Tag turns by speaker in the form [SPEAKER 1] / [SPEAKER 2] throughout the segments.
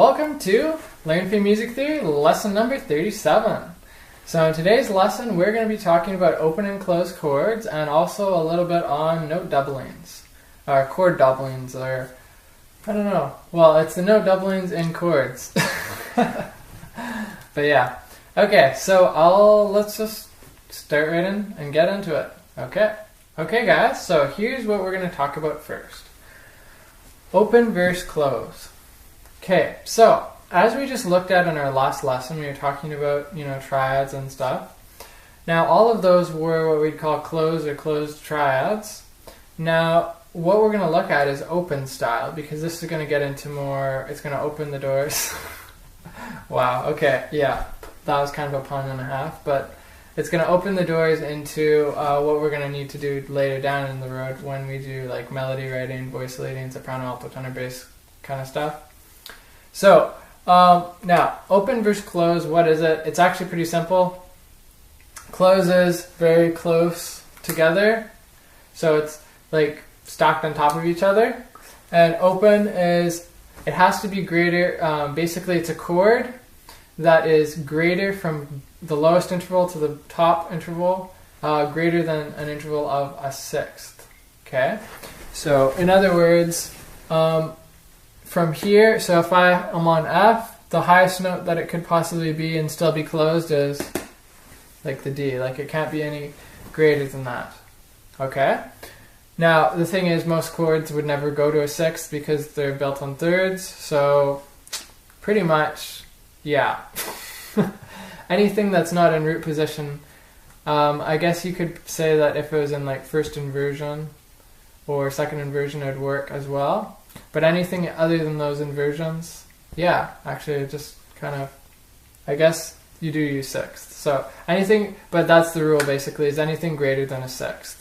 [SPEAKER 1] welcome to Learn Free Music Theory, lesson number 37. So in today's lesson, we're going to be talking about open and closed chords and also a little bit on note doublings, or chord doublings, or I don't know. Well, it's the note doublings in chords. But yeah. Okay, so let's just start right in and get into it. Okay guys, so here's what we're going to talk about first. Open versus close. Okay, so as we just looked at in our last lesson, we were talking about, triads and stuff. Now, all of those were what we'd call closed or closed triads. Now, what we're going to look at is open style, because this is going to get into more, it's going to open the doors. Wow, okay, yeah, that was kind of a pun and a half, but it's going to open the doors into what we're going to need to do later down in the road when we do like melody writing, voice leading, soprano, alto, tenor, bass kind of stuff. So, now, open versus close, what is it? It's actually pretty simple. Close is very close together, so it's like stacked on top of each other. And open is, it has to be greater, basically it's a chord that is greater from the lowest interval to the top interval, greater than an interval of a sixth. Okay? So, in other words, from here, so if I'm on F, the highest note that it could possibly be and still be closed is like the D. Like it can't be any greater than that. Okay? Now, the thing is, most chords would never go to a sixth because they're built on thirds, so pretty much, yeah. Anything that's not in root position, I guess you could say that if it was in like first inversion or second inversion, it would work as well. But anything other than those inversions, yeah, actually just kind of, I guess you do use sixth. So anything, but that's the rule basically, is anything greater than a sixth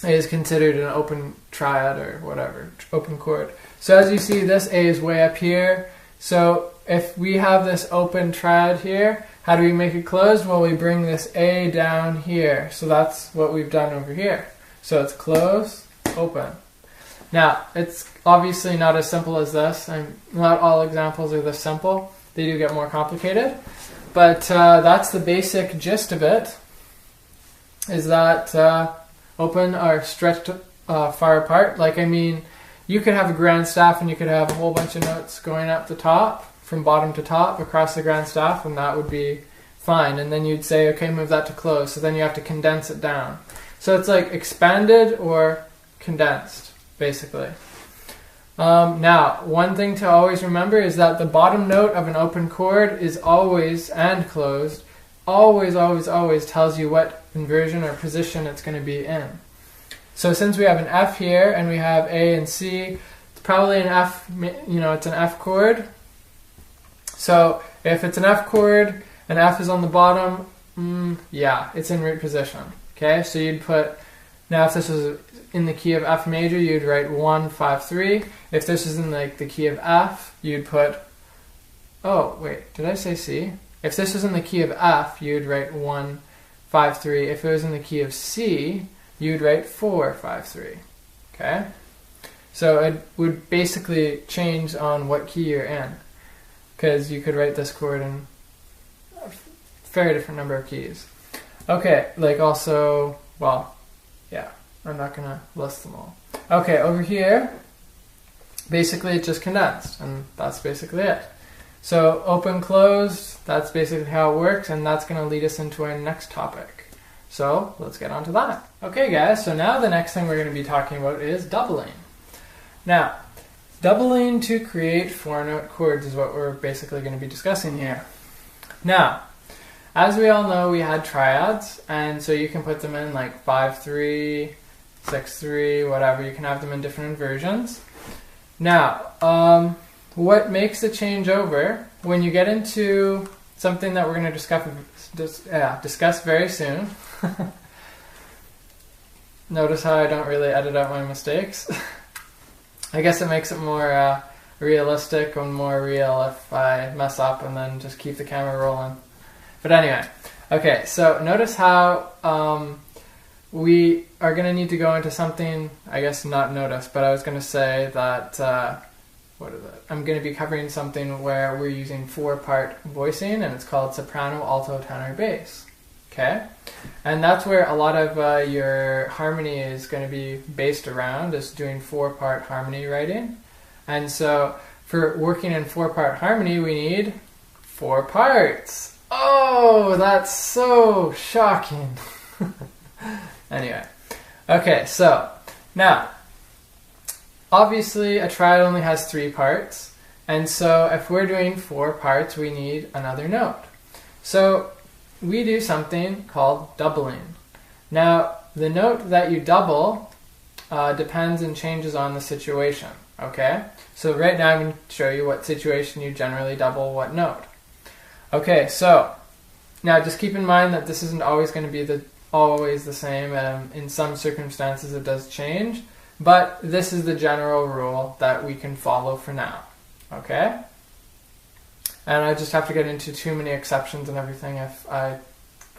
[SPEAKER 1] is considered an open triad or whatever, open chord. So as you see, this A is way up here. So if we have this open triad here, how do we make it closed? Well, we bring this A down here. So that's what we've done over here. So it's closed, open. Now, it's obviously not as simple as this, and not all examples are this simple. They do get more complicated, but that's the basic gist of it, is that open are stretched far apart. Like, I mean, you could have a grand staff and you could have a whole bunch of notes going up the top, from bottom to top, across the grand staff, and that would be fine. And then you'd say, okay, move that to close, so then you have to condense it down. So it's like expanded or condensed, basically. Now, one thing to always remember is that the bottom note of an open chord is always, and closed, always tells you what inversion or position it's going to be in. So since we have an F here and we have A and C, it's probably an F, it's an F chord. So if it's an F chord and F is on the bottom, yeah, it's in root position. Okay, so you'd put, now if this was in the key of F major, you'd write 1, 5, 3. If this is in like the key of F, you'd put, oh wait, did I say C? If this was in the key of F, you'd write 1, 5, 3. If it was in the key of C, you'd write 4, 5, 3. Okay? So it would basically change on what key you're in, because you could write this chord in a very different number of keys. Okay, like also, well, yeah, I'm not going to list them all. Okay, over here, basically it's just condensed, and that's basically it. So open, closed, that's basically how it works, and that's going to lead us into our next topic. So let's get on to that. Okay guys, so now the next thing we're going to be talking about is doubling. Now, doubling to create four-note chords is what we're basically going to be discussing here. Now, as we all know, we had triads, and so you can put them in like 5-3, 6-3, whatever. You can have them in different inversions. Now, what makes the change over when you get into something that we're going to discuss very soon. Notice how I don't really edit out my mistakes. I guess it makes it more realistic and more real if I mess up and then just keep the camera rolling. But anyway, okay, so notice how we are going to need to go into something, I guess not notice, but I was going to say that what is it? I'm going to be covering something where we're using 4-part voicing, and it's called soprano, alto, tenor, bass. Okay? And that's where a lot of your harmony is going to be based around, is doing 4-part harmony writing. And so for working in 4-part harmony, we need 4 parts. Oh, that's so shocking. Anyway. Okay, so now, obviously a triad only has 3 parts, and so if we're doing 4 parts, we need another note. So we do something called doubling. Now, the note that you double depends and changes on the situation, okay? So right now I'm going to show you what situation you generally double what note. Okay, so now just keep in mind that this isn't always going to be always the same. In some circumstances it does change, but this is the general rule that we can follow for now, okay? And I just have to get into too many exceptions and everything if I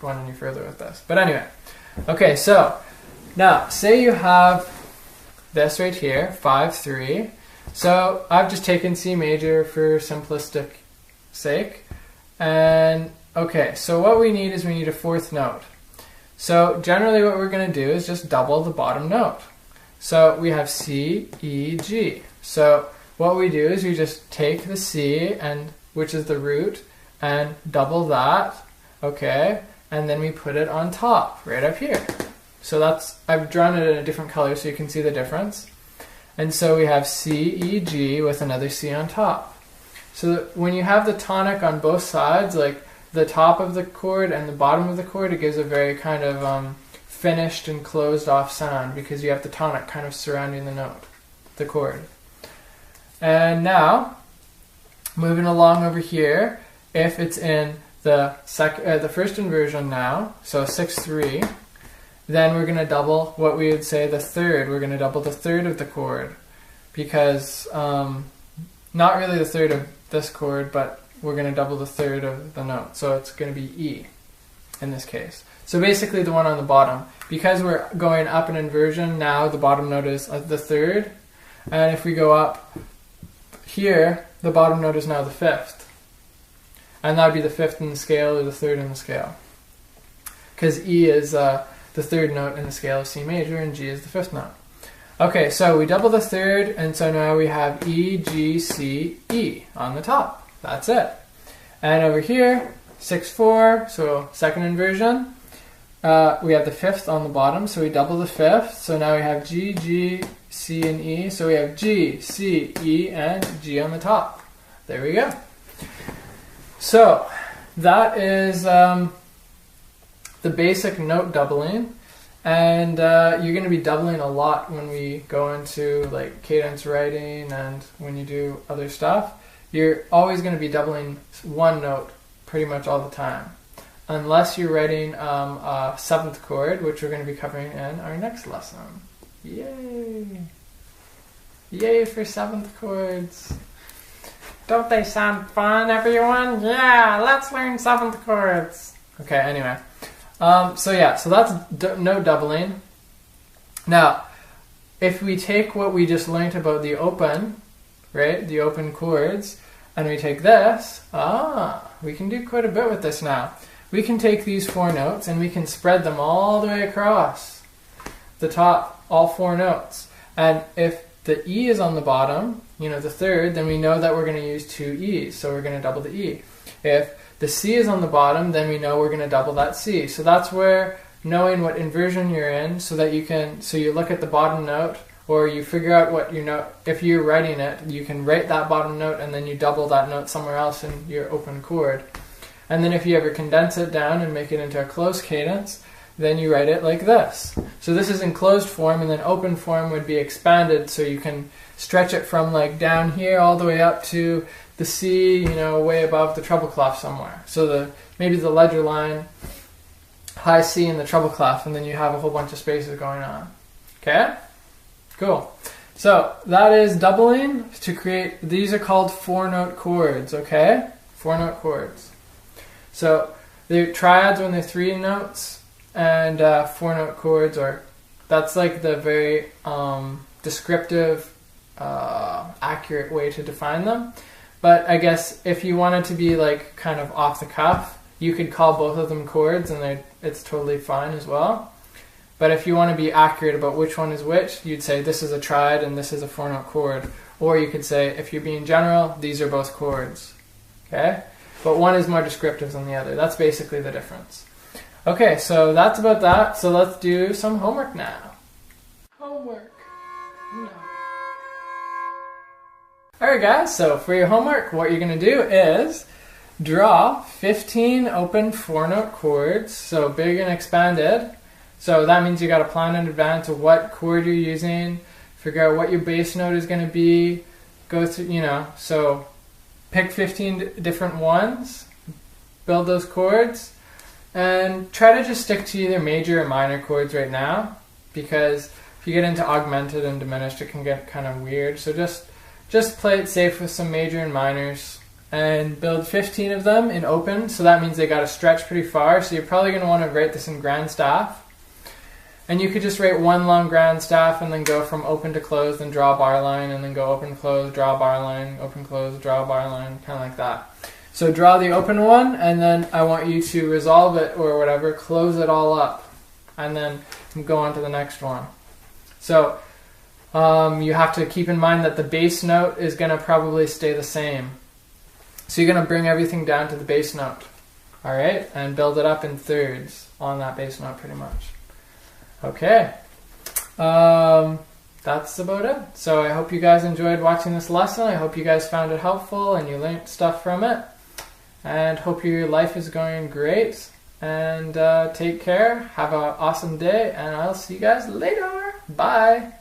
[SPEAKER 1] go on any further with this. But anyway, okay, so now say you have this right here, 5-3. So I've just taken C major for simplistic sake. And okay, so what we need is we need a 4th note. So generally what we're going to do is just double the bottom note. So we have C, E, G. So what we do is we just take the C, and which is the root, and double that, okay? And then we put it on top, right up here. So that's, I've drawn it in a different color so you can see the difference. And so we have C, E, G with another C on top. So when you have the tonic on both sides, like the top of the chord and the bottom of the chord, it gives a very kind of finished and closed off sound because you have the tonic kind of surrounding the note, the chord. And now, moving along over here, if it's in the first inversion now, so 6-3, then we're going to double what we would say the 3rd. We're going to double the 3rd of the chord because, not really the 3rd of this chord, but we're going to double the 3rd of the note. So it's going to be E in this case. So basically the one on the bottom. Because we're going up an inversion, now the bottom note is the 3rd. And if we go up here, the bottom note is now the 5th. And that would be the 5th in the scale or the 3rd in the scale. Because E is the 3rd note in the scale of C major and G is the 5th note. Okay, so we double the 3rd, and so now we have E, G, C, E on the top. That's it. And over here, 6-4, so 2nd inversion. We have the 5th on the bottom, so we double the 5th. So now we have G, G, C, and E. So we have G, C, E, and G on the top. There we go. So that is the basic note doubling. And you're going to be doubling a lot when we go into like cadence writing and when you do other stuff. You're always going to be doubling one note pretty much all the time. Unless you're writing a 7th chord, which we're going to be covering in our next lesson. Yay! Yay for 7th chords! Don't they sound fun, everyone? Yeah, let's learn 7th chords! Okay, anyway. So that's note doubling. Now, if we take what we just learned about the open, right, the open chords, and we take this, we can do quite a bit with this now. We can take these 4 notes and we can spread them all the way across the top, all 4 notes. And if the E is on the bottom, the 3rd, then we know that we're going to use 2 E's, so we're going to double the E. If the C is on the bottom, then we know we're going to double that C. So that's where knowing what inversion you're in, so you look at the bottom note, or you figure out what your note, if you're writing it, you can write that bottom note and then you double that note somewhere else in your open chord. And then if you ever condense it down and make it into a closed cadence, then you write it like this. So this is in closed form, and then open form would be expanded, so you can stretch it from like down here all the way up to the C, way above the treble clef somewhere. So maybe the ledger line, high C in the treble clef, and then you have a whole bunch of spaces going on. Okay? Cool. So that is doubling to create, these are called 4-note chords, okay? 4-note chords. So the triads when they're 3 notes, and 4-note chords, or that's like the very descriptive accurate way to define them. But I guess if you wanted to be like kind of off the cuff, you could call both of them chords, and it's totally fine as well. But if you want to be accurate about which one is which, you'd say this is a triad and this is a 4-note chord. Or you could say, if you're being general, these are both chords. Okay? But one is more descriptive than the other. That's basically the difference. Okay, so that's about that. So let's do some homework now. Homework. No. Alright guys, so for your homework, what you're going to do is draw 15 open 4-note chords, so big and expanded. So that means you got to plan in advance of what chord you're using, figure out what your bass note is going to be, go through, so pick 15 different ones, build those chords, and try to just stick to either major or minor chords right now, because if you get into augmented and diminished, it can get kind of weird. So just play it safe with some major and minors, and build 15 of them in open. So that means they got to stretch pretty far. So you're probably going to want to write this in grand staff. And you could just write one long grand staff and then go from open to closed and draw a bar line, and then go open, close, draw a bar line, open, close, draw a bar line, kind of like that. So draw the open one, and then I want you to resolve it or whatever, close it all up, and then go on to the next one. So you have to keep in mind that the bass note is going to probably stay the same. So you're going to bring everything down to the bass note, all right, and build it up in thirds on that bass note pretty much. Okay, that's about it. So I hope you guys enjoyed watching this lesson. I hope you guys found it helpful and you learned stuff from it. And hope your life is going great. And take care. Have an awesome day. And I'll see you guys later. Bye.